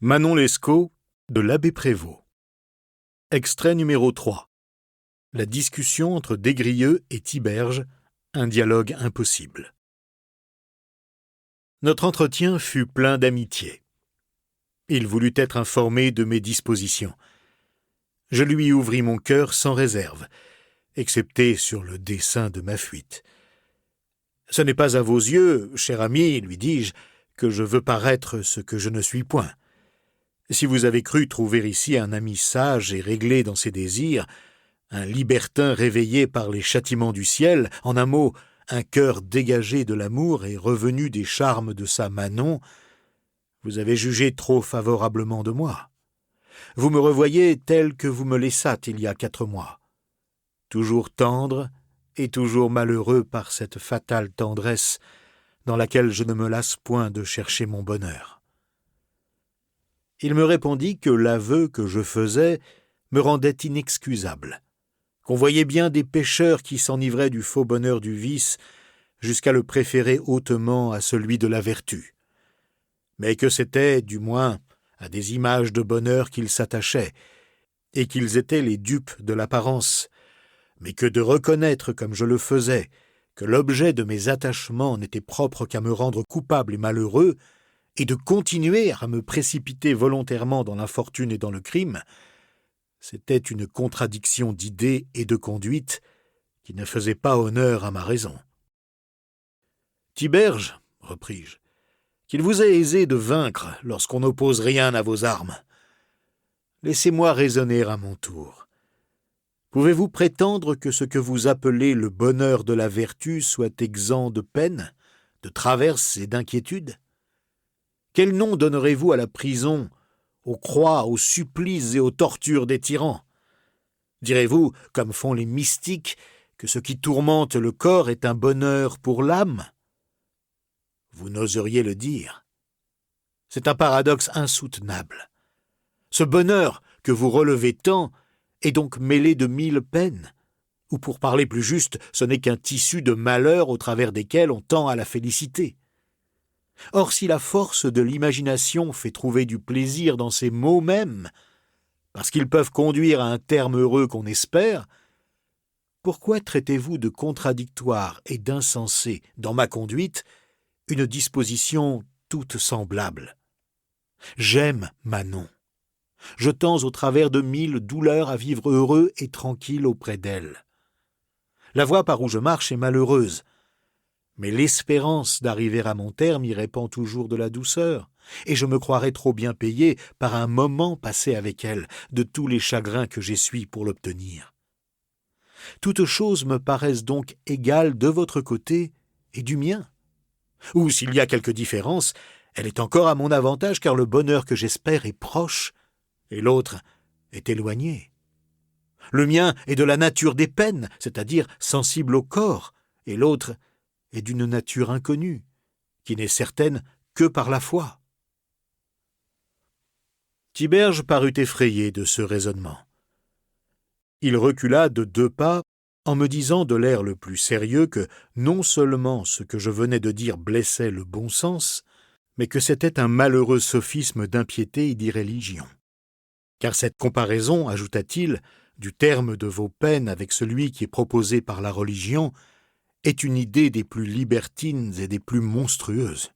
Manon Lescaut, de l'abbé Prévost. Extrait numéro 3. La discussion entre Des-Grieux et Tiberge, un dialogue impossible. Notre entretien fut plein d'amitié. Il voulut être informé de mes dispositions. Je lui ouvris mon cœur sans réserve, excepté sur le dessein de ma fuite. « Ce n'est pas à vos yeux, cher ami, lui dis-je, que je veux paraître ce que je ne suis point. Si vous avez cru trouver ici un ami sage et réglé dans ses désirs, un libertin réveillé par les châtiments du ciel, en un mot, un cœur dégagé de l'amour et revenu des charmes de sa Manon, vous avez jugé trop favorablement de moi. Vous me revoyez tel que vous me laissâtes il y a 4 mois, toujours tendre et toujours malheureux par cette fatale tendresse dans laquelle je ne me lasse point de chercher mon bonheur. » Il me répondit que l'aveu que je faisais me rendait inexcusable, qu'on voyait bien des pécheurs qui s'enivraient du faux bonheur du vice jusqu'à le préférer hautement à celui de la vertu, mais que c'était, du moins, à des images de bonheur qu'ils s'attachaient, et qu'ils étaient les dupes de l'apparence, mais que de reconnaître, comme je le faisais, que l'objet de mes attachements n'était propre qu'à me rendre coupable et malheureux, et de continuer à me précipiter volontairement dans l'infortune et dans le crime, c'était une contradiction d'idées et de conduite qui ne faisait pas honneur à ma raison. « Tiberge, repris-je, qu'il vous est aisé de vaincre lorsqu'on n'oppose rien à vos armes. Laissez-moi raisonner à mon tour. Pouvez-vous prétendre que ce que vous appelez le bonheur de la vertu soit exempt de peine, de traverses et d'inquiétudes ? Quel nom donnerez-vous à la prison, aux croix, aux supplices et aux tortures des tyrans ? Direz-vous, comme font les mystiques, que ce qui tourmente le corps est un bonheur pour l'âme ? Vous n'oseriez le dire. C'est un paradoxe insoutenable. Ce bonheur que vous relevez tant est donc mêlé de 1000 peines, ou pour parler plus juste, ce n'est qu'un tissu de malheurs au travers desquels on tend à la félicité. Or, si la force de l'imagination fait trouver du plaisir dans ces mots mêmes, parce qu'ils peuvent conduire à un terme heureux qu'on espère, pourquoi traitez-vous de contradictoire et d'insensé dans ma conduite une disposition toute semblable ? J'aime Manon. Je tends au travers de 1000 douleurs à vivre heureux et tranquille auprès d'elle. La voie par où je marche est malheureuse, mais l'espérance d'arriver à mon terme y répand toujours de la douceur, et je me croirais trop bien payé par un moment passé avec elle de tous les chagrins que j'essuie pour l'obtenir. Toutes choses me paraissent donc égales de votre côté et du mien. Ou s'il y a quelque différence, elle est encore à mon avantage car le bonheur que j'espère est proche et l'autre est éloigné. Le mien est de la nature des peines, c'est-à-dire sensible au corps, et l'autre est d'une nature inconnue, qui n'est certaine que par la foi. » Tiberge parut effrayé de ce raisonnement. Il recula de 2 pas en me disant de l'air le plus sérieux que non seulement ce que je venais de dire blessait le bon sens, mais que c'était un malheureux sophisme d'impiété et d'irréligion. Car cette comparaison, ajouta-t-il, du terme de vos peines avec celui qui est proposé par la religion, est une idée des plus libertines et des plus monstrueuses.